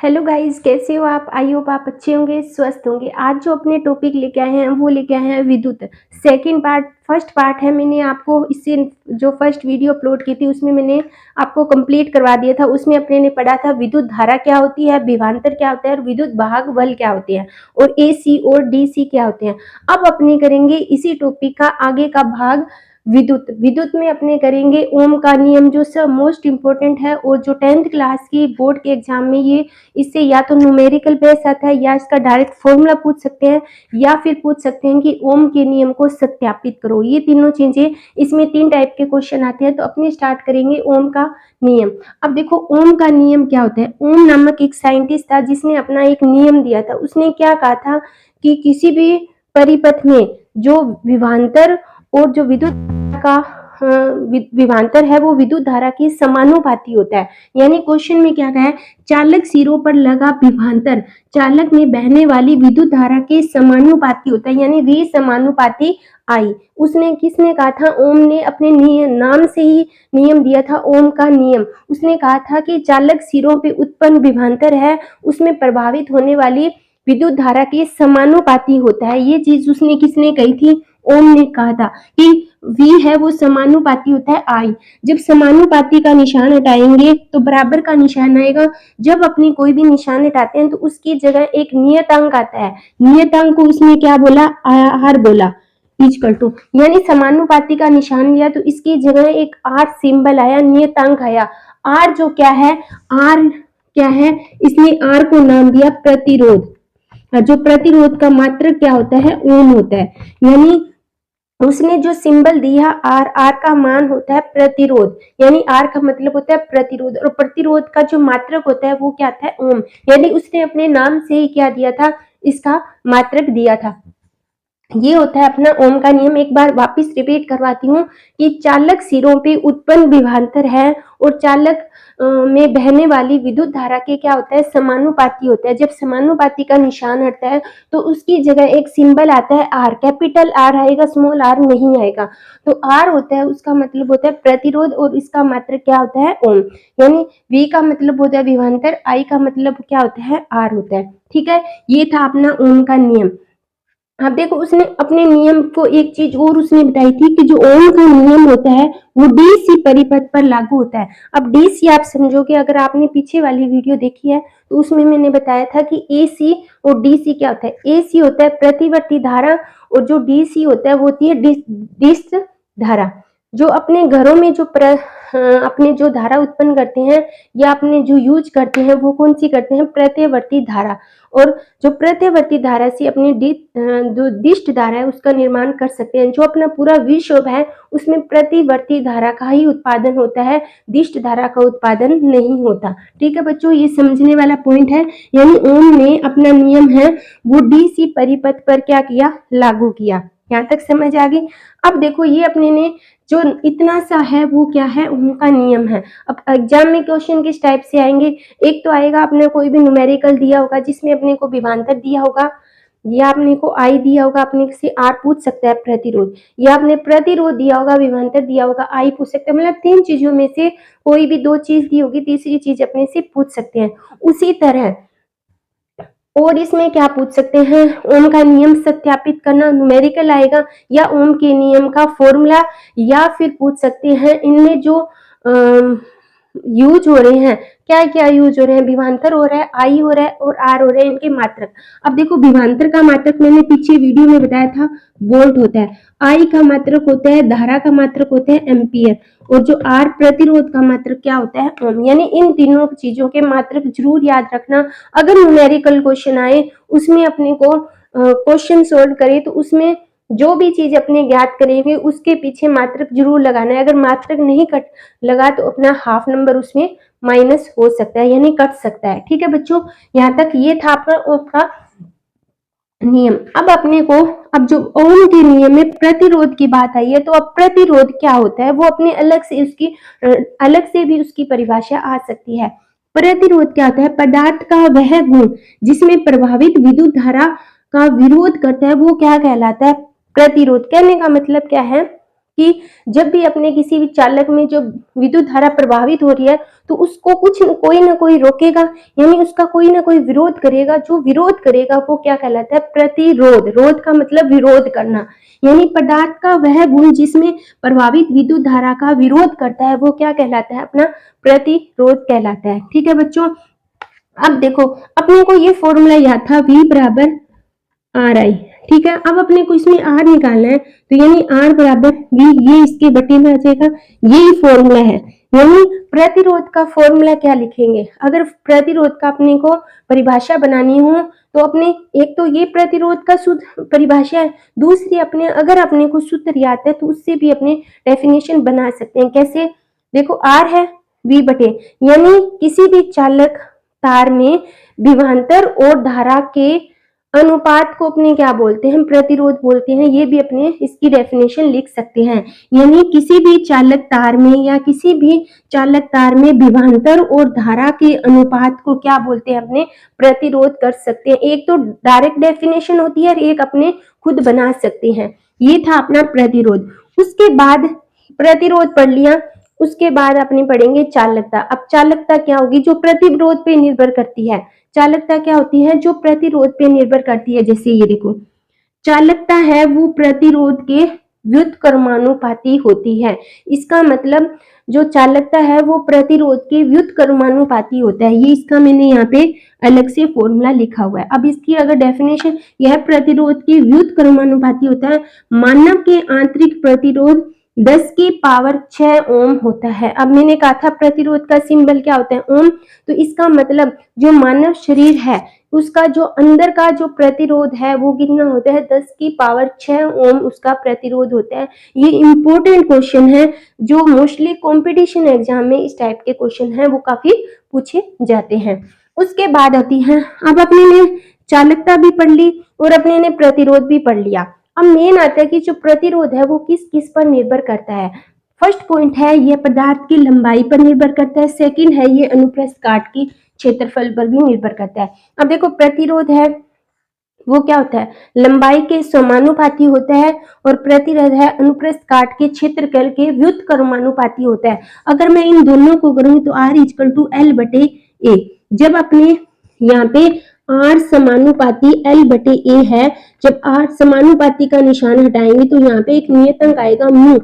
Hello guys, कैसे हो आप? आई होप आप अच्छे होंगे, स्वस्थ होंगे। आज जो अपने टॉपिक लेके आए हैं वो लेके आए हैं विद्युत। सेकंड पार्ट, फर्स्ट पार्ट है। मैंने आपको इससे जो फर्स्ट वीडियो अपलोड की थी उसमें मैंने आपको कंप्लीट करवा दिया था। उसमें अपने ने पढ़ा था विद्युत धारा क्या होती है, विभवांतर क्या होता है और विद्युत वाहक बल क्या होते हैं और एसी और डीसी क्या होते हैं। अब अपने करेंगे इसी टॉपिक का आगे का भाग विद्युत। विद्युत में अपने करेंगे ओम का नियम, जो सब मोस्ट इंपोर्टेंट है और जो 10th क्लास की बोर्ड के एग्जाम में ये इससे या तो न्यूमेरिकल बेस आता है या इसका डायरेक्ट फॉर्मूला पूछ सकते हैं या फिर पूछ सकते हैं कि ओम के नियम को सत्यापित करो। ये तीनों चीजें इसमें 3 टाइप के क्वेश्चन आते हैं। तो अपने स्टार्ट करेंगे ओम का नियम। अब देखो ओम का नियम क्या होता है। ओम नामक एक साइंटिस्ट था जिसने अपना एक नियम दिया था। उसने क्या कहा था कि किसी भी परिपथ में जो विभवांतर और जो विद्युत का विभवांतर है वो विद्युत धारा के समानुपाती होता है। यानी क्वेश्चन में क्या कहा है, चालक सिरों पर लगा विभवांतर चालक में बहने वाली विद्युत धारा के समानुपाती होता है, यानी वी समानुपाती आई। उसने किसने कहा था? ओम ने अपने नाम से ही नियम दिया था, ओम का नियम। उसने कहा था कि चालक सिरों पे उत्पन्न विभवांतर है उसमें प्रभावित होने वाली विद्युत धारा के समानुपाती होता है। ये चीज उसने किसने कही थी? ओम ने कहा था कि V है वो समानुपाती होता है I। जब समानुपाती का निशान हटाएंगे तो बराबर का निशान आएगा। जब अपनी कोई भी निशान हटाते हैं तो उसकी जगह एक नियतांक आता है। नियतांक को उसने क्या बोला? R बोला, इक्वल टू, यानी समानुपाती का निशान लिया तो इसकी जगह एक R सिंबल आया, नियतांक आया। R जो क्या है, R क्या है, इसने R को नाम दिया प्रतिरोध। जो प्रतिरोध का मात्रक क्या होता है? ओम होता है। यानी उसने जो सिंबल दिया आर, आर का मान होता है प्रतिरोध, यानी आर का मतलब होता है प्रतिरोध और प्रतिरोध का जो मात्रक होता है वो क्या था? ओम। यानी उसने अपने नाम से ही क्या दिया था? इसका मात्रक दिया था। ये होता है अपना ओम का नियम। एक बार वापस रिपीट करवाती हूँ कि चालक सिरों पे उत्पन्न विभवांतर है और चालक में बहने वाली विद्युत धारा के क्या होता है? समानुपाती होता है। जब समानुपाती का निशान हटता है तो उसकी जगह एक सिंबल आता है आर, कैपिटल आर आएगा, स्मॉल आर नहीं आएगा। तो आर होता है, उसका मतलब होता है प्रतिरोध और इसका मात्रक क्या होता है? ओम। यानी वी का मतलब होता है विभवांतर, आई का मतलब क्या होता है? आर होता है। ठीक है, ये था अपना ओम का नियम। अब देखो उसने अपने नियम को एक चीज और उसने बताई थी कि जो ओम का नियम होता है वो डीसी परिपथ पर लागू होता है। अब डीसी आप समझोगे, अगर आपने पीछे वाली वीडियो देखी है तो उसमें मैंने बताया था कि एसी और डीसी क्या होता है। एसी होता है प्रतिवर्ती धारा और जो डीसी होता है वो होती है डिस्क धारा। जो अपने घरों में जो अपने जो धारा उत्पन्न करते हैं या अपने जो यूज करते हैं वो कौन सी करते हैं? प्रत्यवर्ती धारा। और जो प्रत्यवर्ती धारा से अपनी जो दिष्ट धारा है उसका निर्माण कर सकते हैं। जो अपना पूरा विश्व है उसमें प्रतिवर्ती धारा का ही उत्पादन होता है, दिष्ट धारा का उत्पादन नहीं होता। ठीक है बच्चों, ये समझने वाला पॉइंट है। यानी ओम ने अपना नियम है वो डीसी परिपथ पर क्या किया? लागू किया। यहाँ तक समझ आ गई। अब देखो ये अपने ने जो इतना सा है वो क्या है? उनका नियम है। अब एग्जाम में क्वेश्चन किस टाइप से आएंगे? एक तो आएगा अपने कोई भी न्यूमेरिकल दिया होगा जिसमें अपने को विभवांतर दिया होगा या अपने को आई दिया होगा, अपने से आर पूछ सकता है प्रतिरोध, या अपने प्रतिरोध दिया होगा, विभवांतर दिया होगा, आई पूछ सकते हैं। मतलब 3 चीजों में से कोई भी 2 चीज दी होगी, तीसरी चीज अपने से पूछ सकते हैं। उसी तरह और इसमें क्या पूछ सकते हैं? ओम का नियम सत्यापित करना, न्यूमेरिकल आएगा, या ओम के नियम का फॉर्मूला, या फिर पूछ सकते हैं इनमें जो यूज हो रहे हैं, क्या क्या यूज हो रहे हैं? विभवांतर हो रहा है, आई हो रहा है और आर हो रहा है, इनके मात्रक। अब देखो विभवांतर का मात्रक मैंने पीछे वीडियो में बताया था, वोल्ट होता है। आई का मात्रक होता है, धारा का मात्रक होता है एम्पियर, और जो आर प्रतिरोध का मात्रक क्या होता है? ओम। यानी इन तीनों चीजों के मात्रक जरूर याद रखना। अगर न्यूमेरिकल क्वेश्चन आए उसमें अपने को क्वेश्चन सोल्व करे तो उसमें जो भी चीज अपने ज्ञात करेंगे उसके पीछे मात्रक जरूर लगाना है। अगर मात्रक नहीं कट लगा तो अपना हाफ नंबर उसमें माइनस हो सकता है, यानी कट सकता है। ठीक है बच्चों, यहाँ तक ये था अपना ओम का नियम। अब अपने को अब जो ओम के नियम में प्रतिरोध की बात आई है तो अब प्रतिरोध क्या होता है वो अपने अलग से उसकी अलग से भी उसकी परिभाषा आ सकती है। प्रतिरोध क्या होता है? पदार्थ का वह गुण जिसमें प्रभावित विद्युत धारा का विरोध करता है वो क्या कहलाता है? प्रतिरोध। कहने का मतलब क्या है कि जब भी अपने किसी भी चालक में जो विद्युत धारा प्रभावित हो रही है तो उसको कोई ना कोई रोकेगा, यानी उसका कोई ना कोई विरोध करेगा। जो विरोध करेगा वो क्या कहलाता है? प्रतिरोध। रोध का मतलब विरोध करना, यानी पदार्थ का वह गुण जिसमें प्रभावित विद्युत धारा का विरोध करता है वो क्या कहलाता है? अपना प्रतिरोध कहलाता है। ठीक है बच्चों, अब देखो अपने को ये फॉर्मूला याद था, V बराबर आर आई। ठीक है, अब अपने को इसमें आर निकालना है, तो यानी आर बराबर वी, ये इसके बटे में आ जाएगा, यही फॉर्मूला है। यानी प्रतिरोध का फॉर्मूला क्या लिखेंगे? अगर प्रतिरोध का अपने को परिभाषा बनानी हो तो अपने एक तो ये प्रतिरोध का शुद्ध परिभाषा है, दूसरी अपने अगर अपने को सूत्र याद है तो उससे भी अपने डेफिनेशन बना सकते हैं। कैसे? देखो आर है वी बटे, यानी किसी भी चालक तार में विभवांतर और धारा के अनुपात को अपने क्या बोलते हैं? प्रतिरोध बोलते हैं। ये भी अपने इसकी डेफिनेशन लिख सकते हैं। यानी किसी भी चालक तार में या किसी भी चालक तार में विभवांतर और धारा के अनुपात को क्या बोलते हैं? अपने प्रतिरोध कर सकते हैं। एक तो डायरेक्ट डेफिनेशन होती है और एक अपने खुद बना सकते हैं। ये था अपना प्रतिरोध। उसके बाद प्रतिरोध पढ़ लिया, उसके बाद अपने पढ़ेंगे चालकता। अब चालकता क्या होगी? जो प्रतिरोध पे निर्भर करती है। चालकता क्या होती है? जो प्रतिरोध पे निर्भर करती है। जैसे ये देखो, चालकता है वो प्रतिरोध के व्युत्क्रमानुपाती होती है। इसका मतलब जो चालकता है वो प्रतिरोध के व्युत्क्रमानुपाती होता है। ये इसका मैंने यहाँ पे अलग से फॉर्मूला लिखा हुआ है। अब इसकी अगर डेफिनेशन, यह प्रतिरोध के व्युत्क्रमानुपाती होता है। मानव के आंतरिक प्रतिरोध 10 की पावर 6 ओम होता है। अब मैंने कहा था प्रतिरोध का सिंबल क्या होता है? ओम। तो इसका मतलब जो मानव शरीर है उसका जो अंदर का जो प्रतिरोध है वो कितना होता है? 10 की पावर 6 ओम उसका प्रतिरोध होता है। ये इंपॉर्टेंट क्वेश्चन है जो मोस्टली कंपटीशन एग्जाम में इस टाइप के क्वेश्चन है वो काफी पूछे जाते हैं। उसके बाद आती है, अब अपने ने चालकता भी पढ़ ली और अपने ने प्रतिरोध भी पढ़ लिया। अब मेन आता है कि जो प्रतिरोध है वो किस किस पर निर्भर करता है। फर्स्ट पॉइंट है ये पदार्थ की लंबाई पर निर्भर करता है। सेकंड है ये अनुप्रस्थ काट की क्षेत्रफल पर भी निर्भर करता है। अब देखो प्रतिरोध है वो क्या होता है? लंबाई के समानुपाती होता है और प्रतिरोध है अनुप्रस्थ काट के क्षेत्रफल के व्युत्क्रमानुपाती होता है। अगर मैं इन दोनों को करूं तो R इक्वल टू L बटे A। जब अपने यहाँ पे R समानुपाती L बटे A है, जब R समानुपाती का निशान हटाएंगे तो यहाँ पे एक नियतांक आएगा म्यू।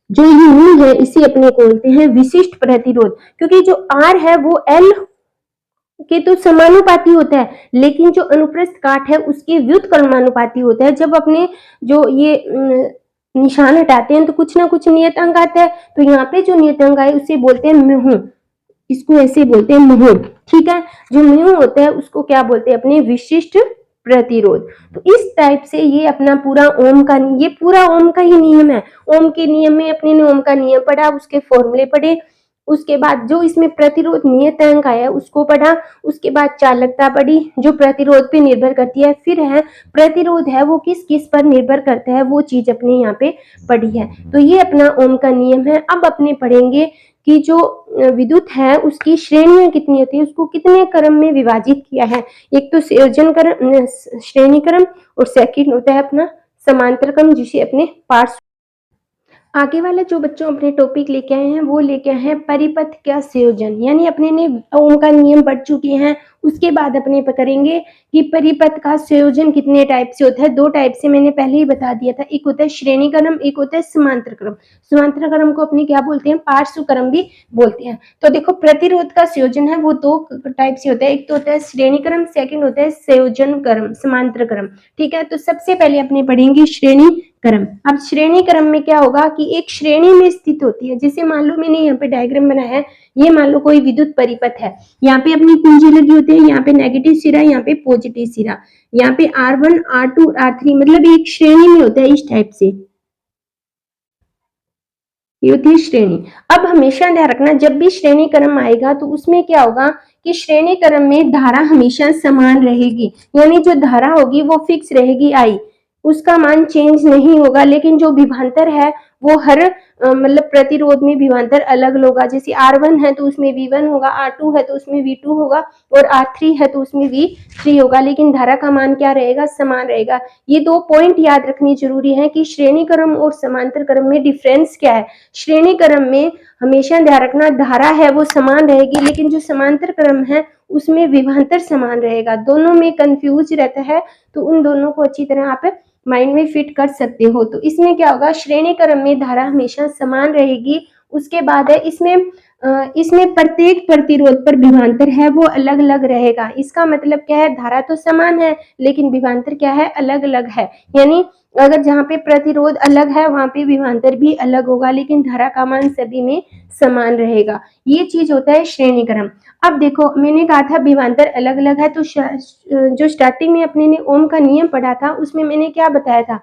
जो ये म्यू है इसे अपने बोलते हैं विशिष्ट प्रतिरोध, क्योंकि जो R है वो L के तो समानुपाती होता है, लेकिन जो अनुप्रस्थ काट है उसके व्युत्क्रमानुपाती होता है। जब अपने जो ये निशान हटाते हैं तो कुछ ना कुछ नियतांक आता है, तो यहाँ पे जो नियतांक आए उसे बोलते हैं म्यू। इसको ऐसे बोलते हैं म्यू। ठीक है, जो म्यू होता है उसको क्या बोलते हैं? अपने विशिष्ट प्रतिरोध। तो इस टाइप से ये अपना पूरा ओम का, ये पूरा ओम का ही नियम है। ओम के नियम में अपने ने ओम का नियम पढ़ा, उसके फॉर्मूले पढ़े, उसके बाद जो इसमें प्रतिरोध नियतांक आया उसको पढ़ा, उसके बाद चालकता पढ़ी जो प्रतिरोध पे निर्भर करती है। फिर है प्रतिरोध है वो किस किस पर निर्भर करता है, वो चीज अपने यहाँ पे पढ़ी है। तो ये अपना ओम का नियम है। अब अपने पढ़ेंगे कि जो विद्युत है उसकी श्रेणियां कितनी होती है, उसको कितने क्रम में विभाजित किया है। एक तो संयोजन क्रम, श्रेणी क्रम, और सेकंड होता है अपना समांतर क्रम जिसे अपने पार्श्व। आगे वाला जो बच्चों अपने टॉपिक लेके आए हैं वो लेके आए हैं परिपथ का संयोजन। यानी अपने ने ओम का नियम पढ़ चुके हैं, उसके बाद अपने करेंगे कि परिपथ का संयोजन कितने टाइप से होता है। दो टाइप से मैंने पहले ही बता दिया था, एक होता है श्रेणी क्रम, एक होता है समांतर क्रम। समांतर क्रम को अपने क्या बोलते हैं? पार्श्व क्रम भी बोलते हैं। तो देखो प्रतिरोध का संयोजन है वो दो टाइप से होता है, एक तो होता है श्रेणी क्रम, सेकंड होता है संयोजन क्रम, समांतर क्रम। ठीक है, तो सबसे पहले अपने पढ़ेंगे श्रेणी क्रम। अब श्रेणी क्रम में क्या होगा कि एक श्रेणी में स्थित होती है। जैसे मान लो मैंने यहाँ पे डायग्राम बनाया है, ये मान लो कोई विद्युत परिपथ है, यहाँ पे अपनी कुंजी लगी होती है, यहाँ पे नेगेटिव सिरा, यहाँ पे पॉजिटिव सिरा, यहाँ पे R1 R2 R3, मतलब एक श्रेणी में होता है इस टाइप से, ये होती है श्रेणी। अब हमेशा ध्यान रखना जब भी श्रेणी क्रम आएगा तो उसमें क्या होगा कि श्रेणी क्रम में धारा हमेशा समान रहेगी, यानी जो धारा होगी वो फिक्स रहेगी I, उसका मान चेंज नहीं होगा, लेकिन जो विभवांतर है वो हर मतलब प्रतिरोध में विभवांतर अलग होगा। जैसे R1 है तो उसमें V1 होगा, R2 है तो उसमें V2 होगा और R3 है तो उसमें V3 होगा, लेकिन धारा का मान क्या रहेगा, समान रहेगा। ये 2 पॉइंट याद रखनी जरूरी है कि श्रेणी क्रम और समांतर क्रम में डिफरेंस क्या है। श्रेणी क्रम में हमेशा ध्यान रखना धारा है वो समान रहेगी, लेकिन जो समांतर क्रम है उसमें विभवांतर समान रहेगा। दोनों में कंफ्यूज रहता है, तो उन दोनों को अच्छी तरह आप माइंड में फिट कर सकते हो। तो इसमें क्या होगा, श्रेणी क्रम में धारा हमेशा समान रहेगी। उसके बाद है इसमें प्रत्येक प्रतिरोध पर विभवांतर है वो अलग अलग रहेगा। इसका मतलब क्या है, धारा तो समान है लेकिन विभवांतर क्या है, अलग अलग है। यानी अगर जहाँ पे प्रतिरोध अलग है वहां पे विभवांतर भी अलग होगा, लेकिन धारा का मान सभी में समान रहेगा। ये चीज होता है श्रेणी क्रम। अब देखो मैंने कहा था विभवांतर अलग अलग है, तो जो स्टार्टिंग में अपने ने ओम का नियम पढ़ा था उसमें मैंने क्या बताया था,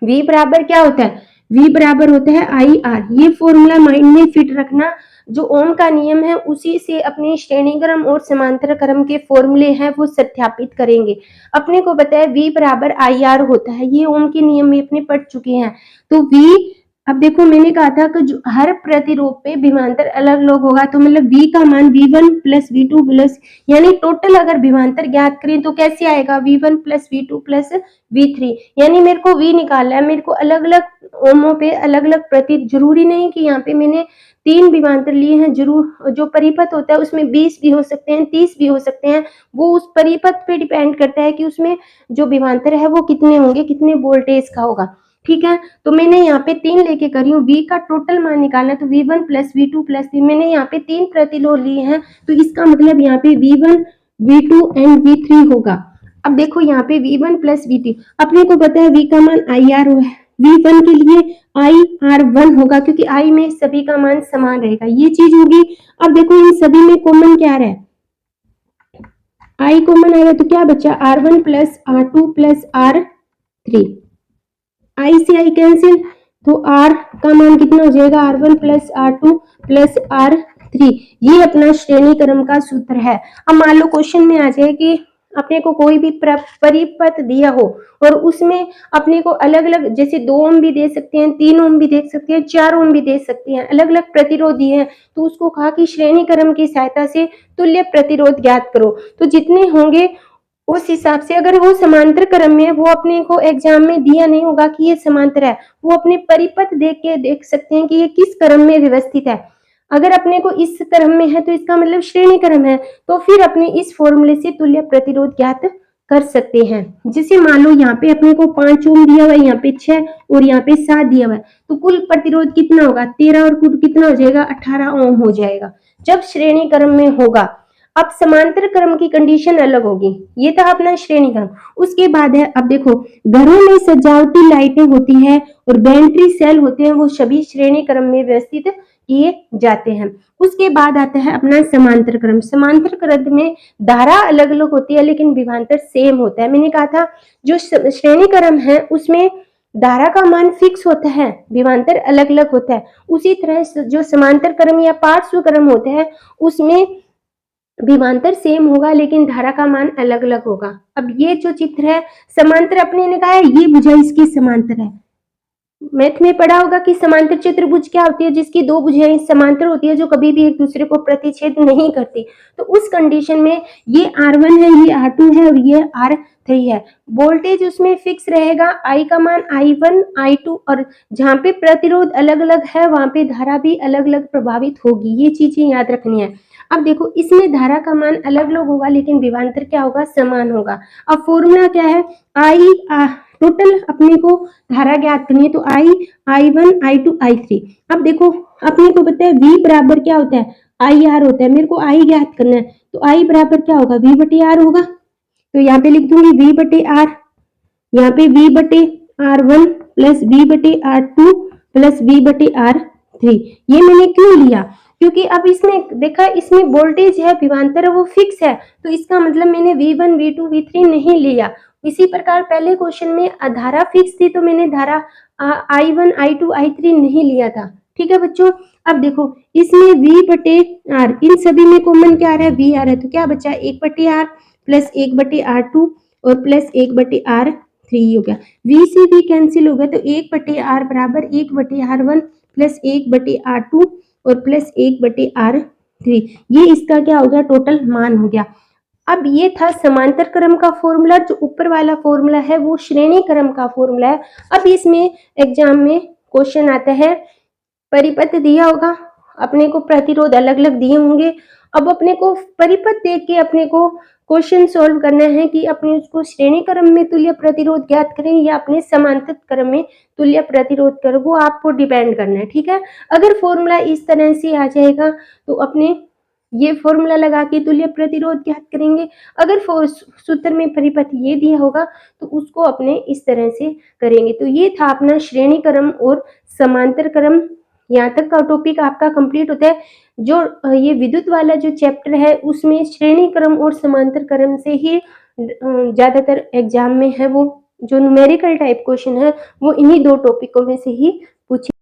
V बराबर क्या होता है, V बराबर होता है IR। ये फॉर्मूला माइंड में फिट रखना। जो ओम का नियम है उसी से अपने श्रेणी क्रम और समांतर क्रम के फॉर्मूले हैं वो सत्यापित करेंगे। अपने को पता है V बराबर IR होता है, ये ओम के नियम में अपने पढ़ चुके हैं। तो V, अब देखो मैंने कहा था कि जो हर प्रतिरोध पे विभवांतर अलग अलग होगा, तो मतलब V का मान V1 प्लस V2 प्लस, यानी टोटल अगर विभवांतर ज्ञात करें तो कैसे आएगा, V1 plus V2 plus V3। यानी मेरे को V निकालना है, मेरे को अलग अलग ओमों पे अलग अलग प्रति, जरूरी नहीं कि यहाँ पे मैंने 3 विभवांतर लिए हैं, जरूर जो परिपथ होता है उसमें 20 भी हो सकते हैं, 30 भी हो सकते हैं। वो उस परिपथ पे डिपेंड करता है कि उसमें जो विभवांतर है वो कितने होंगे, कितने वोल्टेज का होगा। ठीक है, तो मैंने यहाँ पे 3 लेके करी हूँ। V का टोटल मान निकालना है तो V1 प्लस V2 प्लस 3, मैंने यहाँ पे 3 प्रतिरोध लिए हैं, तो इसका मतलब यहाँ पे V1 V2 एंड V3 होगा। अब देखो यहाँ पे V1 प्लस V3, अपने को पता है V का मान IR है, V1 के लिए IR1 होगा क्योंकि I में सभी का मान समान रहेगा, ये चीज होगी। अब देखो इन सभी में कॉमन क्या है, I कॉमन आएगा तो क्या बचा, R1 plus R2 plus R3, I से I कैंसिल, तो R का मान कितना हो जाएगा, R1 plus R2 plus R3। ये अपना श्रेणी क्रम का सूत्र है। अब मान लो क्वेश्चन में आ जाए कि अपने को कोई भी परिपथ दिया हो और उसमें अपने को अलग अलग, जैसे 2 ओम भी दे सकते हैं, 3 ओम भी दे सकते हैं, 4 ओम भी दे सकते हैं, अलग अलग प्रतिरोध दिए हैं, तो उसको कहा कि श्रेणी क्रम की सहायता से तुल्य प्रतिरोध ज्ञात करो। तो जितने होंगे उस हिसाब से, अगर वो समांतर क्रम में है, वो अपने को एग्जाम में दिया नहीं होगा कि ये समांतर है, वो अपने परिपथ देख के देख सकते हैं कि ये किस क्रम में व्यवस्थित है। अगर अपने को इस क्रम में है तो इसका मतलब श्रेणी क्रम है, तो फिर अपने इस फॉर्मूले से तुल्य प्रतिरोध ज्ञात कर सकते हैं। जैसे मान लो यहाँ पे अपने को 5 ओम दिया हुआ है, यहाँ पे 6 और यहाँ पे 7 दिया हुआ है, तो कुल प्रतिरोध कितना होगा, 13 और कुल कितना हो जाएगा, 18 ओम हो जाएगा जब श्रेणी क्रम में होगा। अब समांतर क्रम की कंडीशन अलग होगी। ये था अपना श्रेणी क्रम। उसके बाद है, अब देखो घरों में सजावटी लाइटें होती है और बैटरी सेल होते हैं, वो सभी श्रेणी क्रम में व्यवस्थित किए जाते हैं। उसके बाद आता है अपना समांतर क्रम। समांतर क्रम में धारा अलग अलग होती है लेकिन विभवांतर सेम होता है। मैंने कहा था जो श्रेणी क्रम है उसमें धारा का मान फिक्स होता है, विभवांतर अलग अलग होता है। उसी तरह जो समांतर क्रम या पार्श्व क्रम होते हैं उसमें विभवांतर सेम होगा लेकिन धारा का मान अलग अलग होगा। अब ये जो चित्र है समांतर, अपने ने कहा है ये भुजा इसकी समांतर है। मैथ में पढ़ा होगा कि समांतर चतुर्भुज क्या होती है, जिसकी 2 भुजाएं समांतर होती है जो कभी भी एक दूसरे को प्रतिच्छेद नहीं करती। तो उस कंडीशन में ये R1 है, ये R2 है और ये R3 है। वोल्टेज उसमें फिक्स रहेगा, I का मान I1 I2, और जहाँ पे प्रतिरोध अलग अलग है वहां पे धारा भी अलग अलग प्रभावित होगी। ये चीजें याद रखनी है। अब देखो इसमें धारा का मान अलग अलग होगा लेकिन विभवांतर क्या होगा, समान होगा। अब फॉर्मूला क्या है, टोटल अपने को धारा ज्ञात करनी है तो I1 I2 I3। अब देखो अपने को पता है V बराबर क्या होता है, IR होता है। मेरे को I ज्ञात करना है तो I बराबर क्या होगा, V बटे R होगा। तो यहाँ पे लिख दूंगी V बटे R, यहाँ पे V बटे R1 प्लस V बटे R2 प्लस V बटे R3। ये मैंने क्यों लिया, क्योंकि अब इसमें देखा इसमें वोल्टेज है, विभवांतर वो फिक्स है, तो इसका मतलब मैंने V1 V2 V3 नहीं लिया। इसी प्रकार पहले क्वेश्चन में धारा फिक्स थी तो मैंने धारा I1 I2 I3 नहीं लिया था। ठीक है बच्चों, अब देखो इसमें V बटे R, इन सभी में कॉमन क्या आ रहा है, V आ रहा है, तो क्या बचा 1 बटे R प्लस 1 बटे R2 और प्लस 1 बटे R3। 3 हो गया। V से V कैंसिल हो गया तो 1/r बराबर 1/r1 प्लस 1/r2 और प्लस 1/r3। ये इसका क्या हो गया, टोटल मान हो गया। अब ये था समांतर क्रम का फॉर्मूला। जो ऊपर वाला फॉर्मूला है वो श्रेणी क्रम का फॉर्मूला है। अब इसमें एग्जाम में क्वेश्चन आता है, परिपथ दिया होगा, अपने को प्रतिरोध अलग अलग दिए होंगे। अब अपने को परिपथ देख के अपने को क्वेश्चन सॉल्व करना है कि अपने उसको श्रेणी क्रम में तुल्य प्रतिरोध ज्ञात करें या अपने समांतर क्रम में तुल्य प्रतिरोध करें, वो आपको डिपेंड करना है। ठीक है, अगर फॉर्मूला इस तरह से आ जाएगा तो अपने ये फॉर्मूला लगा के तुल्य प्रतिरोध ज्ञात करेंगे। अगर सूत्र में परिपथ ये दिया होगा तो उसको अपने इस तरह से करेंगे। तो ये था अपना श्रेणी क्रम और समांतर क्रम। यहाँ तक का टॉपिक आपका कंप्लीट होता है। जो ये विद्युत वाला जो चैप्टर है उसमें श्रेणी क्रम और समांतर क्रम से ही ज्यादातर एग्जाम में है, वो जो न्यूमेरिकल टाइप क्वेश्चन है वो इन्हीं दो टॉपिकों में से ही पूछे।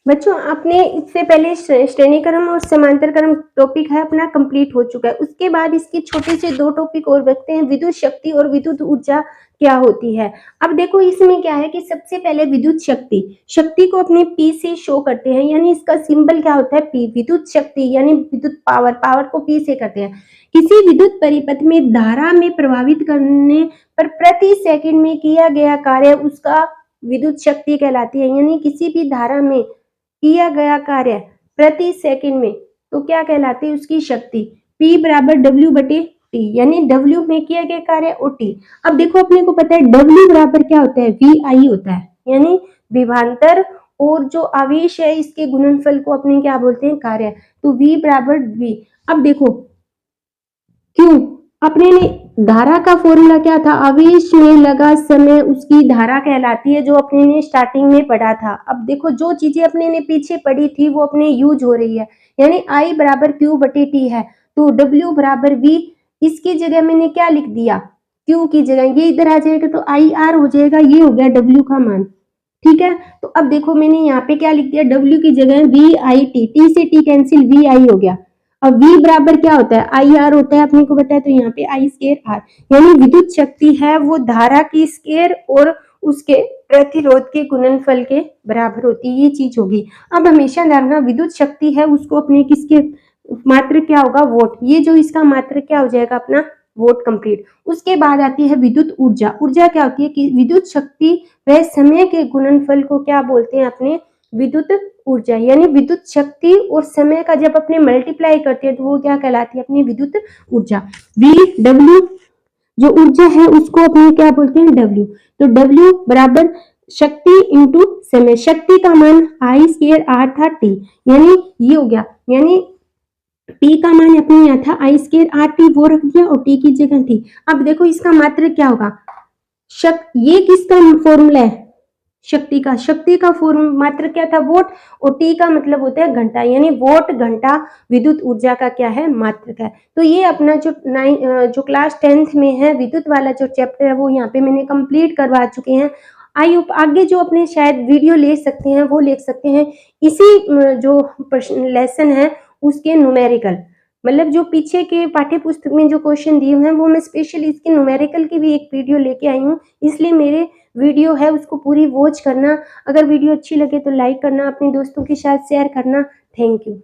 बच्चों, आपने इससे पहले श्रेणी क्रम और समांतर क्रम टॉपिक है अपना कंप्लीट हो चुका है। उसके बाद इसके छोटे से दो टॉपिक और बचते हैं, विद्युत शक्ति और विद्युत ऊर्जा क्या होती है। अब देखो इसमें क्या है कि सबसे पहले विद्युत शक्ति, शक्ति को अपने P से शो करते हैं, यानी इसका सिंबल क्या होता है, P। विद्युत शक्ति यानी विद्युत पावर, पावर को P से करते हैं। किसी विद्युत परिपथ में धारा में प्रभावित करने पर प्रति सेकंड में किया गया कार्य उसका विद्युत शक्ति कहलाती है। यानी किसी भी धारा में किया गया कार्य प्रति सेकंड में तो क्या कहलाती है, उसकी शक्ति। P बराबर W/T, यानी W में किया गया कार्य और T। अब देखो अपने को पता है W बराबर क्या होता है, VI होता है, यानी विभवांतर, और जो आवेश है इसके गुणनफल को अपने क्या बोलते हैं, कार्य। तो V बराबर V। अब देखो क्यों, अपने ने धारा का फॉर्मूला क्या था, आवेश में लगा समय उसकी धारा कहलाती है, जो अपने ने स्टार्टिंग में पढ़ा था। अब देखो जो चीजें अपने ने पीछे पढ़ी थी वो अपने यूज हो रही है, यानी I बराबर Q/T है। तो W बराबर V, इसकी जगह मैंने क्या लिख दिया, Q की जगह ये इधर आ जाएगा तो IR हो जाएगा, ये हो गया W का मान। ठीक है, तो अब देखो मैंने यहाँ पे क्या लिख दिया, W की जगह VIT, T से T कैंसिल, VI हो गया। अब V बराबर क्या होता है, IR होता है, अपने को बताया, तो यहाँ पे I²R, यानी विद्युत शक्ति है वो धारा की स्क्वायर और उसके प्रतिरोध के गुणनफल के बराबर होती है, ये चीज होगी। अब हमेशा ध्यान, विद्युत शक्ति है उसको अपने किसके मात्रक क्या होगा, वोट। ये जो इसका मात्रक क्या हो जाएगा, अपना वोट कंप्लीट। उसके बाद आती है विद्युत ऊर्जा। ऊर्जा क्या होती है कि विद्युत शक्ति व समय के गुणनफल को क्या बोलते हैं, अपने विद्युत ऊर्जा। यानी विद्युत शक्ति और समय का जब अपने मल्टीप्लाई करते हैं तो वो क्या कहलाती है, अपनी विद्युत ऊर्जा। VW जो ऊर्जा है उसको अपने क्या बोलते हैं, W। तो W बराबर शक्ति इंटू समय। शक्ति का मान I²R था, T, यानी ये हो गया, यानी P का मान अपने यहाँ था I²RT, वो रख दिया और T की जगह थी। अब देखो इसका मात्रक क्या होगा, ये किसका फॉर्मूला है, शक्ति का। शक्ति का मात्रक क्या था, वोट, और टी का मतलब होता है घंटा, यानी वोट घंटा विद्युत ऊर्जा का क्या है, मात्रक है। तो ये अपना जो क्लास 10th में है विद्युत वाला जो चैप्टर है वो यहाँ पे मैंने कंप्लीट करवा चुके हैं। आई होप आगे जो अपने शायद वीडियो ले सकते हैं वो ले सकते हैं, इसी जो लेसन है उसके न्यूमेरिकल, मतलब जो पीछे के पाठ्य पुस्तक में जो क्वेश्चन दिए हुए हैं वो मैं स्पेशली इसके न्यूमेरिकल की भी एक वीडियो लेके आई हूँ, इसलिए मेरे वीडियो है उसको पूरी वॉच करना। अगर वीडियो अच्छी लगे तो लाइक करना, अपने दोस्तों के साथ शेयर करना। Thank you.